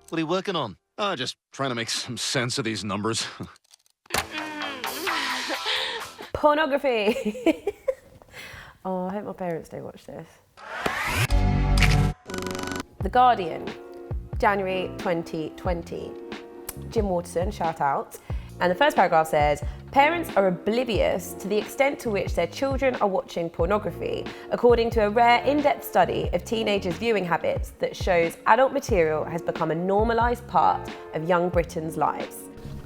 What are you working on? Just trying to make some sense of these numbers. Pornography. Oh, I hope my parents don't watch this. The Guardian, January 2020. Jim Waterson, shout out. And the first paragraph says, parents are oblivious to the extent to which their children are watching pornography, according to a rare in-depth study of teenagers' viewing habits that shows adult material has become a normalised part of young Britain's lives.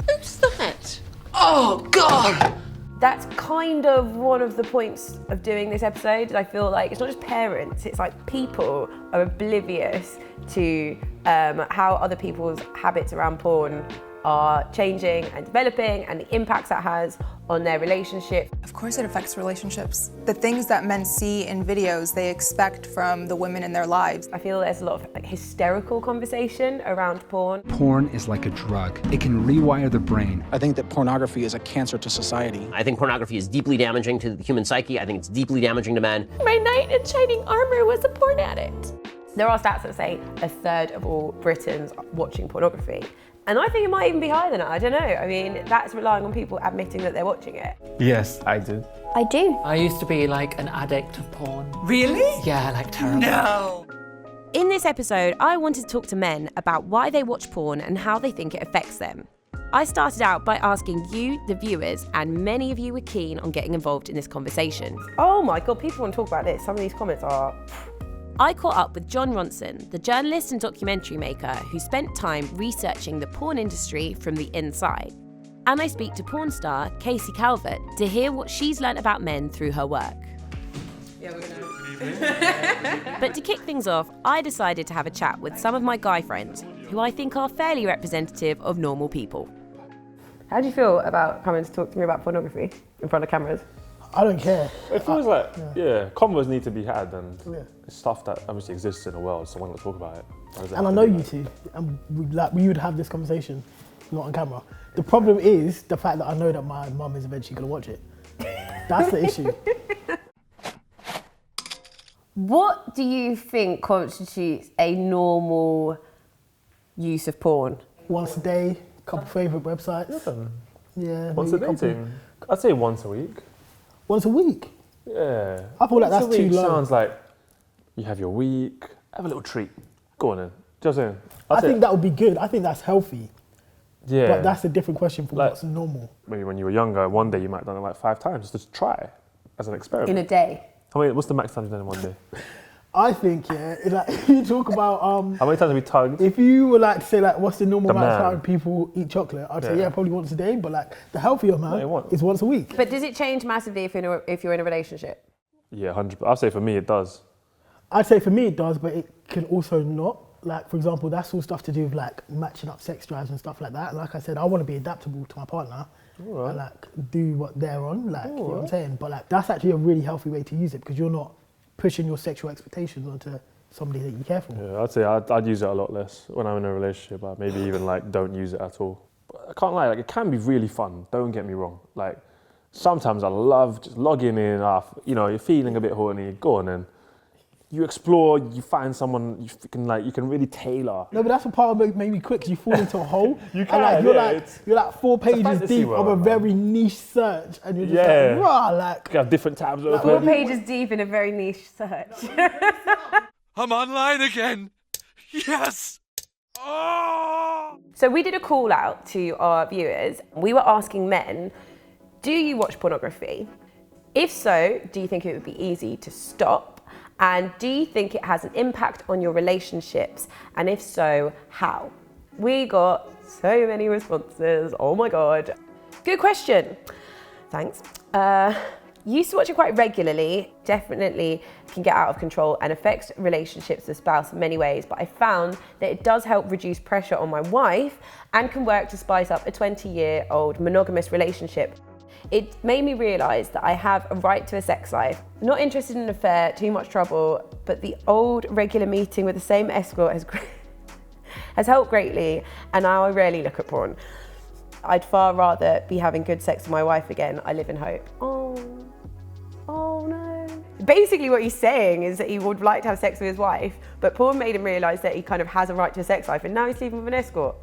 Who's that? Oh, God! That's kind of one of the points of doing this episode. I feel like it's not just parents, it's like people are oblivious to how other people's habits around porn are changing and developing and the impacts that has on their relationship. Of course it affects relationships. The things that men see in videos, they expect from the women in their lives. I feel there's a lot of hysterical conversation around porn. Porn is like a drug. It can rewire the brain. I think that pornography is a cancer to society. I think pornography is deeply damaging to the human psyche. I think it's deeply damaging to men. My knight in shining armor was a porn addict. There are stats that say a third of all Britons watching pornography. And I think it might even be higher than that, I don't know. I mean, that's relying on people admitting that they're watching it. Yes, I do. I do. I used to be like an addict of porn. Really? Yeah, like terrible. No. In this episode, I wanted to talk to men about why they watch porn and how they think it affects them. I started out by asking you, the viewers, and many of you were keen on getting involved in this conversation. Oh my God, people want to talk about this. Some of these comments are... I caught up with Jon Ronson, the journalist and documentary maker who spent time researching the porn industry from the inside. And I speak to porn star Casey Calvert to hear what she's learnt about men through her work. Yeah, we're gonna... But to kick things off, I decided to have a chat with some of my guy friends, who I think are fairly representative of normal people. How do you feel about coming to talk to me about pornography in front of cameras? I don't care. It feels like, convos need to be had, and it's stuff that obviously exists in the world, so why not talk about it? And I know you two, and we would have this conversation, not on camera. The problem is the fact that I know that my mum is eventually going to watch it. That's the issue. What do you think constitutes a normal use of porn? Once a day, couple favourite websites. Yeah. Once a day thing? I'd say once a week. Once a week? Yeah. I feel like that's too low. Sounds like you have your week, have a little treat. Go on then. Do you know what I'm saying? I think that would be good. I think that's healthy. Yeah. But that's a different question from what's normal. Maybe when you were younger, one day you might have done it like 5 times just to try as an experiment. In a day? How many? What's the max time you've done in one day? I think, like, you talk about... How many times have we tugged? If you were like to say, like, what's the normal amount of time people eat chocolate, I'd say, probably once a day, but like, the healthier man is once a week. But does it change massively if you're in a relationship? Yeah, 100%. I'd say for me it does. I'd say for me it does, but it can also not. Like, for example, that's all stuff to do with like matching up sex drives and stuff like that. Like I said, I want to be adaptable to my partner and like do what they're on, like, you know what I'm saying? But like, that's actually a really healthy way to use it because you're not pushing your sexual expectations onto somebody that you care for. Yeah, I'd say I'd use it a lot less when I'm in a relationship. Maybe even like don't use it at all. But I can't lie, like it can be really fun. Don't get me wrong. Like sometimes I love just logging in. You're feeling a bit horny. Go on and you explore. You find someone you can really tailor. No, but that's what part of it made me quick. Cause you fall into a hole. You can. And like, you're like 4 pages deep of a very niche search, and you're just like, rah, like. You have different tabs open. 4 pages deep in a very niche search. I'm online again. Yes. Oh! So we did a call out to our viewers. We were asking men, do you watch pornography? If so, do you think it would be easy to stop? And do you think it has an impact on your relationships? And if so, how? We got so many responses. Oh my God. Good question. Thanks. Used to watch it quite regularly. Definitely can get out of control and affects relationships with spouse in many ways. But I found that it does help reduce pressure on my wife and can work to spice up a 20-year-old monogamous relationship. It made me realise that I have a right to a sex life. Not interested in an affair, too much trouble, but the old regular meeting with the same escort has helped greatly, and now I rarely look at porn. I'd far rather be having good sex with my wife again. I live in hope. Oh no. Basically what he's saying is that he would like to have sex with his wife, but porn made him realise that he kind of has a right to a sex life, and now he's sleeping with an escort.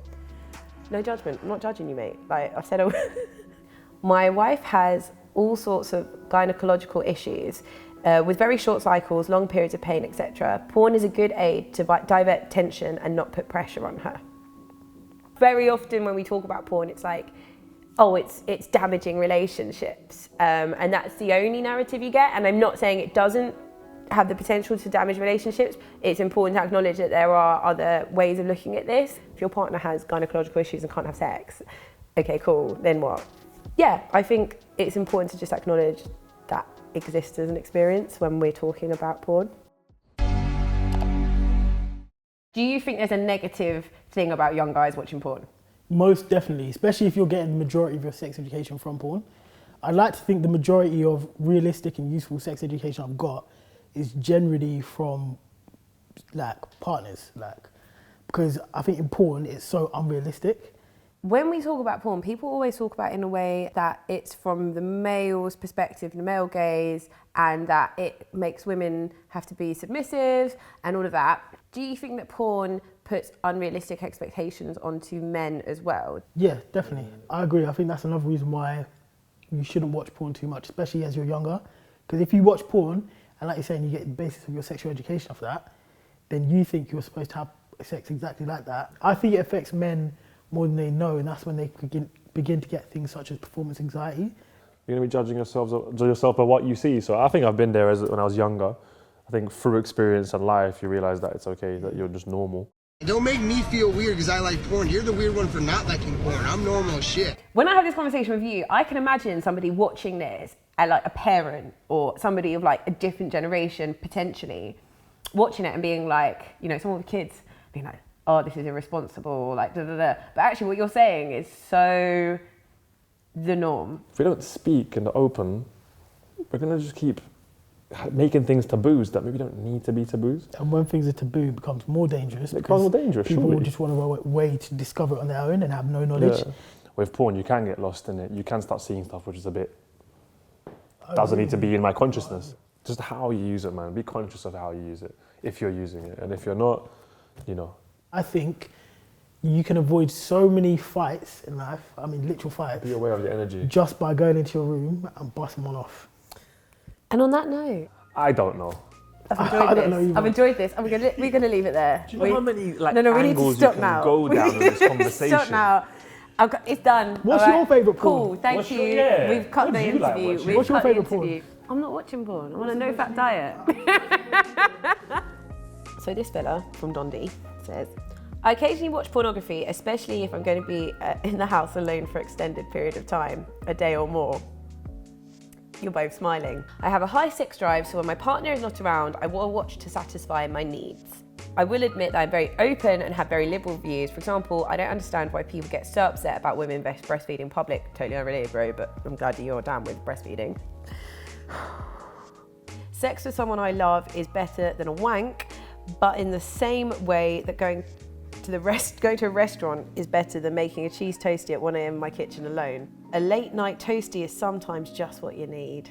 No judgment, I'm not judging you, mate. Like I said, my wife has all sorts of gynecological issues with very short cycles, long periods of pain, etc. Porn is a good aid to divert tension and not put pressure on her. Very often when we talk about porn, it's like, oh, it's damaging relationships. And that's the only narrative you get. And I'm not saying it doesn't have the potential to damage relationships. It's important to acknowledge that there are other ways of looking at this. If your partner has gynecological issues and can't have sex, okay, cool, then what? Yeah, I think it's important to just acknowledge that exists as an experience when we're talking about porn. Do you think there's a negative thing about young guys watching porn? Most definitely, especially if you're getting the majority of your sex education from porn. I'd like to think the majority of realistic and useful sex education I've got is generally from like partners, because I think in porn it's so unrealistic. When we talk about porn, people always talk about it in a way that it's from the male's perspective, the male gaze, and that it makes women have to be submissive and all of that. Do you think that porn puts unrealistic expectations onto men as well? Yeah, definitely. I agree. I think that's another reason why you shouldn't watch porn too much, especially as you're younger. Because if you watch porn, and like you're saying, you get the basis of your sexual education off that, then you think you're supposed to have sex exactly like that. I think it affects men more than they know, and that's when they begin to get things such as performance anxiety. You're going to be judging yourself by what you see. So I think I've been there when I was younger. I think through experience and life, you realise that it's okay, that you're just normal. Don't make me feel weird because I like porn. You're the weird one for not liking porn. I'm normal as shit. When I have this conversation with you, I can imagine somebody watching this, like a parent or somebody of like a different generation, potentially, watching it and being like, you know, some of the kids being like, oh, this is irresponsible, like da da da. But actually what you're saying is so the norm. If we don't speak in the open, we're going to just keep making things taboos that maybe don't need to be taboos. And when things are taboo, it becomes more dangerous. It becomes more dangerous, people surely. will just want a way to discover it on their own and have no knowledge. Yeah. With porn, you can get lost in it. You can start seeing stuff which is a bit, doesn't need to be in my consciousness. Just how you use it, man. Be conscious of how you use it, if you're using it. And if you're not, you know. I think you can avoid so many fights in life, I mean literal fights. Be aware of your energy. Just by going into your room and busting one off. And on that note, I don't know. I've enjoyed this. We're going to leave it there. Do you know how many like we need to angles stop you can now. go down in this conversation? Stop now. It's done. What's your favourite porn? Cool, thank What's you. your- We've cut the interview. What's your favourite porn? I'm not watching porn. I'm on a no-fat diet. So this fella from Dundee says, I occasionally watch pornography, especially if I'm going to be in the house alone for an extended period of time, a day or more. You're both smiling. I have a high sex drive, so when my partner is not around, I will watch to satisfy my needs. I will admit that I'm very open and have very liberal views. For example, I don't understand why people get so upset about women breastfeeding in public. Totally unrelated, bro, but I'm glad you're down with breastfeeding. Sex with someone I love is better than a wank, but in the same way that going to a restaurant is better than making a cheese toastie at 1 a.m. in my kitchen alone. A late night toastie is sometimes just what you need.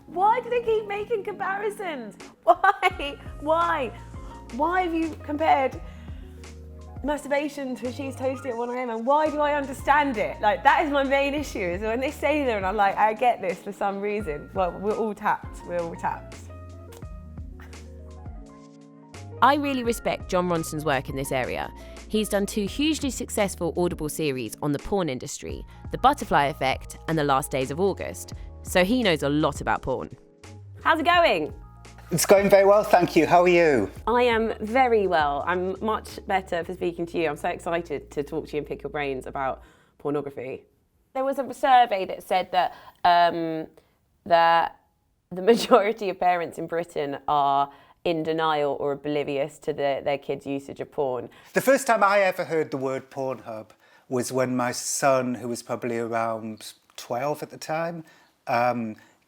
Why do they keep making comparisons? Why? Why have you compared masturbation to a cheese toastie at 1 a.m. and why do I understand it? Like, that is my main issue, is when they say there and I'm like, I get this for some reason. Well, we're all tapped. I really respect Jon Ronson's work in this area. He's done 2 hugely successful Audible series on the porn industry, The Butterfly Effect and The Last Days of August. So he knows a lot about porn. How's it going? It's going very well, thank you. How are you? I am very well. I'm much better for speaking to you. I'm so excited to talk to you and pick your brains about pornography. There was a survey that said that that the majority of parents in Britain are in denial or oblivious to their kids' usage of porn. The first time I ever heard the word Pornhub was when my son, who was probably around 12 at the time,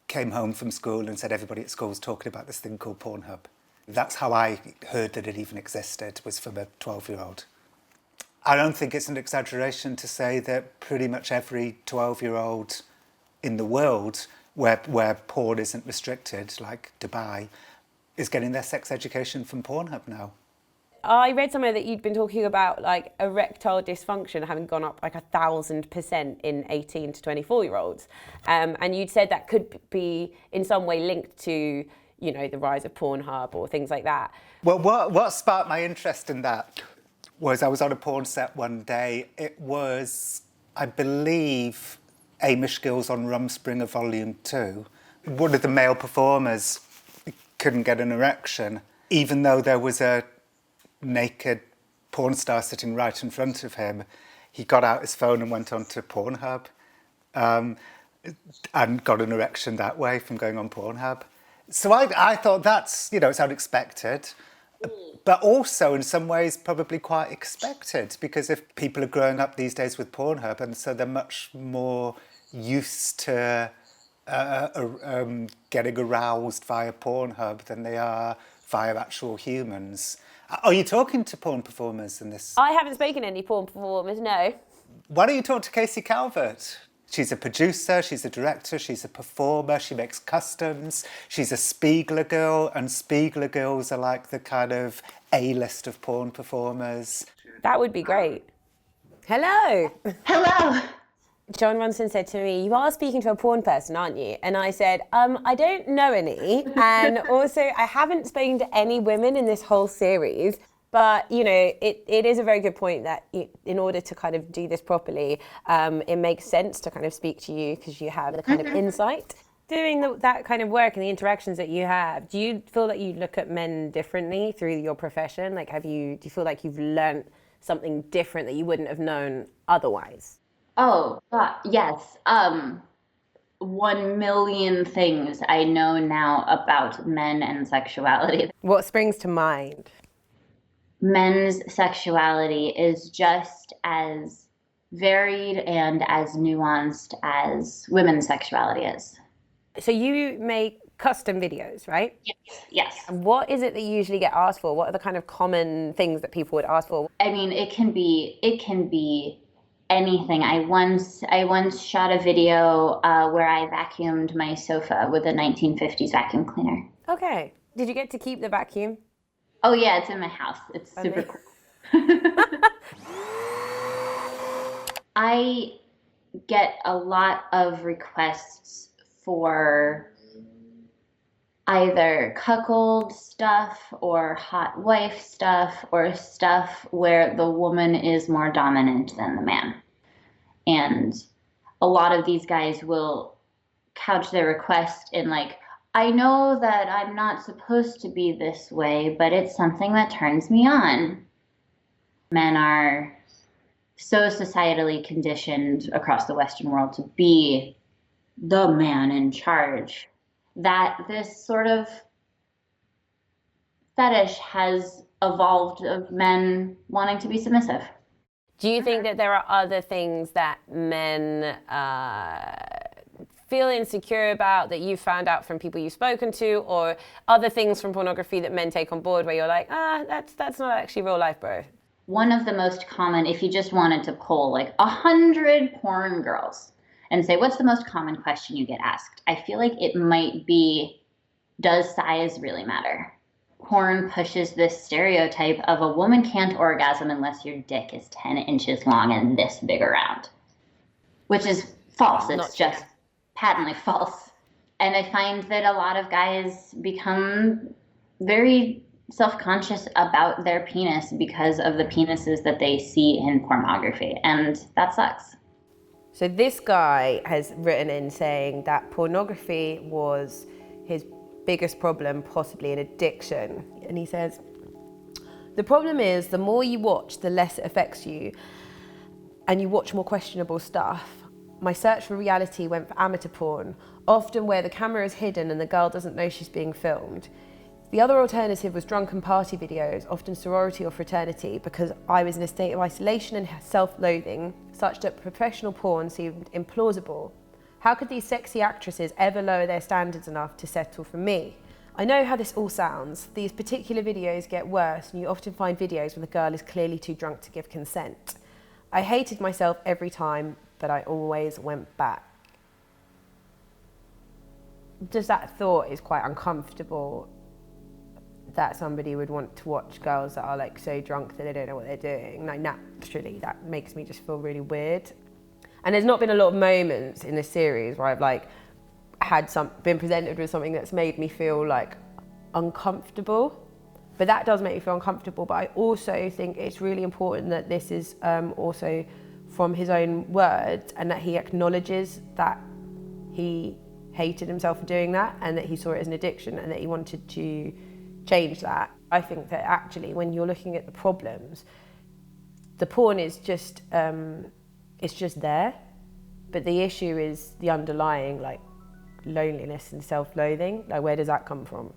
came home from school and said everybody at school was talking about this thing called Pornhub. That's how I heard that it even existed, was from a 12-year-old. I don't think it's an exaggeration to say that pretty much every 12-year-old in the world where porn isn't restricted, like Dubai, is getting their sex education from Pornhub now. I read somewhere that you'd been talking about like erectile dysfunction having gone up like 1,000% in 18 to 24-year-olds. And you'd said that could be in some way linked to, you know, the rise of Pornhub or things like that. Well, what sparked my interest in that was I was on a porn set one day. It was, I believe, Amish Girls on Rumspringa Volume 2. One of the male performers couldn't get an erection, even though there was a naked porn star sitting right in front of him. He got out his phone and went on to Pornhub and got an erection that way from going on Pornhub. So I thought that's, you know, it's unexpected, but also in some ways probably quite expected, because if people are growing up these days with Pornhub, and so they're much more used to getting aroused via Pornhub than they are via actual humans. Are you talking to porn performers in this? I haven't spoken to any porn performers, no. Why don't you talk to Casey Calvert? She's a producer, she's a director, she's a performer, she makes customs, she's a Spiegler girl, and Spiegler girls are like the kind of A-list of porn performers. That would be great. Hello. Hello. Jon Ronson said to me, you are speaking to a porn person, aren't you? And I said, I don't know any. And also, I haven't spoken to any women in this whole series. But, you know, it is a very good point that in order to kind of do this properly, it makes sense to kind of speak to you because you have the kind of insight. Doing that kind of work and the interactions that you have, do you feel that you look at men differently through your profession? Like, do you feel like you've learned something different that you wouldn't have known otherwise? Oh, God, yes. 1 million things I know now about men and sexuality. What springs to mind? Men's sexuality is just as varied and as nuanced as women's sexuality is. So you make custom videos, right? Yes. And what is it that you usually get asked for? What are the kind of common things that people would ask for? I mean, it can be anything. I once shot a video where I vacuumed my sofa with a 1950s vacuum cleaner. Okay. Did you get to keep the vacuum? Oh yeah, it's in my house. It's super cool. I get a lot of requests for either cuckold stuff or hot wife stuff or stuff where the woman is more dominant than the man. And a lot of these guys will couch their request in like, I know that I'm not supposed to be this way, but it's something that turns me on. Men are so societally conditioned across the Western world to be the man in charge that this sort of fetish has evolved of men wanting to be submissive. Do you think that there are other things that men feel insecure about that you've found out from people you've spoken to, or other things from pornography that men take on board where you're like, that's not actually real life, bro? One of the most common, if you just wanted to poll like 100 porn girls and say, what's the most common question you get asked? I feel like it might be, does size really matter? Porn pushes this stereotype of a woman can't orgasm unless your dick is 10 inches long and this big around, which is false. It's just patently false. And I find that a lot of guys become very self-conscious about their penis because of the penises that they see in pornography, and that sucks. So this guy has written in saying that pornography was his biggest problem, possibly an addiction. And he says, the problem is the more you watch, the less it affects you, and you watch more questionable stuff. My search for reality went for amateur porn, often where the camera is hidden and the girl doesn't know she's being filmed. The other alternative was drunken party videos, often sorority or fraternity, because I was in a state of isolation and self-loathing, such that professional porn seemed implausible. How could these sexy actresses ever lower their standards enough to settle for me? I know how this all sounds. These particular videos get worse, and you often find videos when the girl is clearly too drunk to give consent. I hated myself every time, but I always went back. just that thought is quite uncomfortable, that somebody would want to watch girls that are like so drunk that they don't know what they're doing. Like naturally, that makes me just feel really weird. And there's not been a lot of moments in this series where I've like been presented with something that's made me feel like uncomfortable. But that does make me feel uncomfortable. But I also think it's really important that this is also from his own words, and that he acknowledges that he hated himself for doing that, and that he saw it as an addiction, and that he wanted to change that. I think that actually when you're looking at the problems, the porn is just, it's just there, but the issue is the underlying like loneliness and self-loathing. Like, where does that come from?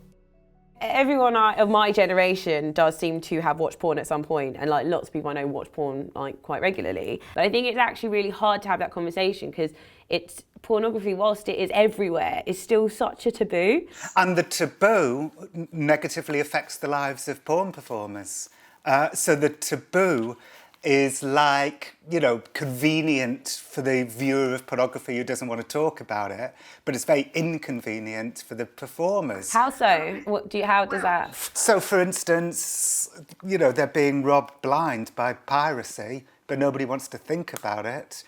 Everyone of my generation does seem to have watched porn at some point, and like lots of people I know watch porn like quite regularly. But I think it's actually really hard to have that conversation because pornography, whilst it is everywhere, is still such a taboo. And the taboo negatively affects the lives of porn performers. So the taboo is like, you know, convenient for the viewer of pornography who doesn't want to talk about it, but it's very inconvenient for the performers. How so? How does that? So, for instance, you know, they're being robbed blind by piracy, but nobody wants to think about it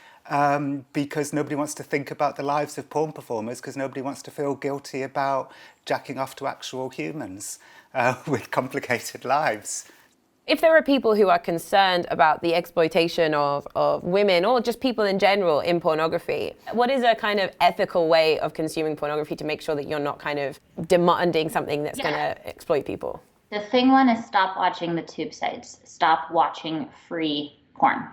because nobody wants to think about the lives of porn performers, because nobody wants to feel guilty about jacking off to actual humans with complicated lives. If there are people who are concerned about the exploitation of women, or just people in general in pornography, what is a kind of ethical way of consuming pornography to make sure that you're not kind of demanding something that's going to exploit people? The thing one is stop watching the tube sites. Stop watching free porn.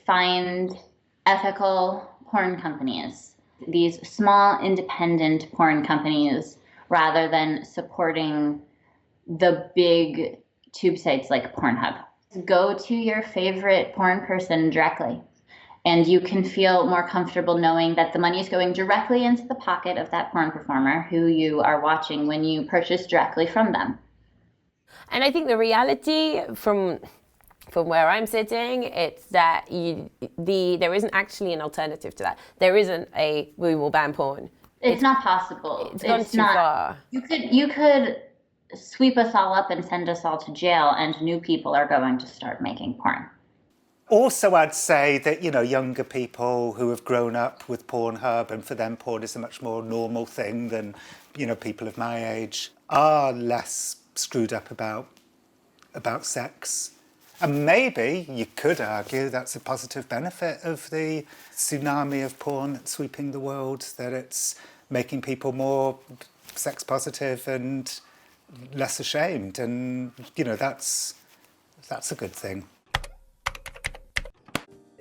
Find ethical porn companies. These small independent porn companies, rather than supporting the big tube sites like Pornhub. Go to your favorite porn person directly, and you can feel more comfortable knowing that the money is going directly into the pocket of that porn performer who you are watching when you purchase directly from them. And I think the reality from where I'm sitting, it's that there isn't actually an alternative to that. There isn't a we will ban porn. It's not possible. It's gone too far. You could sweep us all up and send us all to jail, and new people are going to start making porn. Also, I'd say that, you know, younger people who have grown up with Pornhub, and for them porn is a much more normal thing than, you know, people of my age, are less screwed up about sex. And maybe you could argue that's a positive benefit of the tsunami of porn that's sweeping the world, that it's making people more sex positive and less ashamed, and you know, that's a good thing.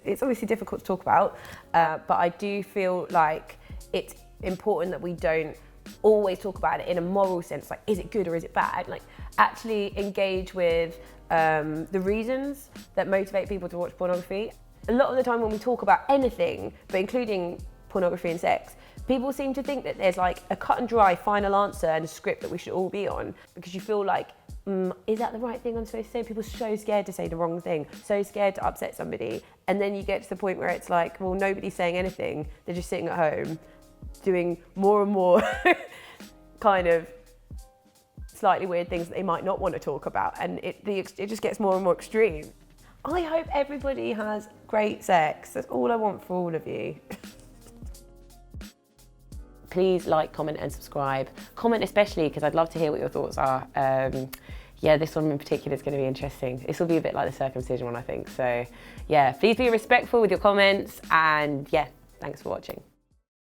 It's obviously difficult to talk about, but I do feel like it's important that we don't always talk about it in a moral sense, like is it good or is it bad? Like actually engage with the reasons that motivate people to watch pornography. A lot of the time when we talk about anything, but including pornography and sex, people seem to think that there's like a cut and dry final answer and a script that we should all be on, because you feel like, is that the right thing I'm supposed to say? People are so scared to say the wrong thing, so scared to upset somebody. And then you get to the point where it's like, well, nobody's saying anything. They're just sitting at home doing more and more kind of slightly weird things that they might not want to talk about. And it just gets more and more extreme. I hope everybody has great sex. That's all I want for all of you. Please like, comment and subscribe. Comment especially because I'd love to hear what your thoughts are. Yeah, this one in particular is going to be interesting. This will be a bit like the circumcision one, I think. So yeah, please be respectful with your comments, and yeah, thanks for watching.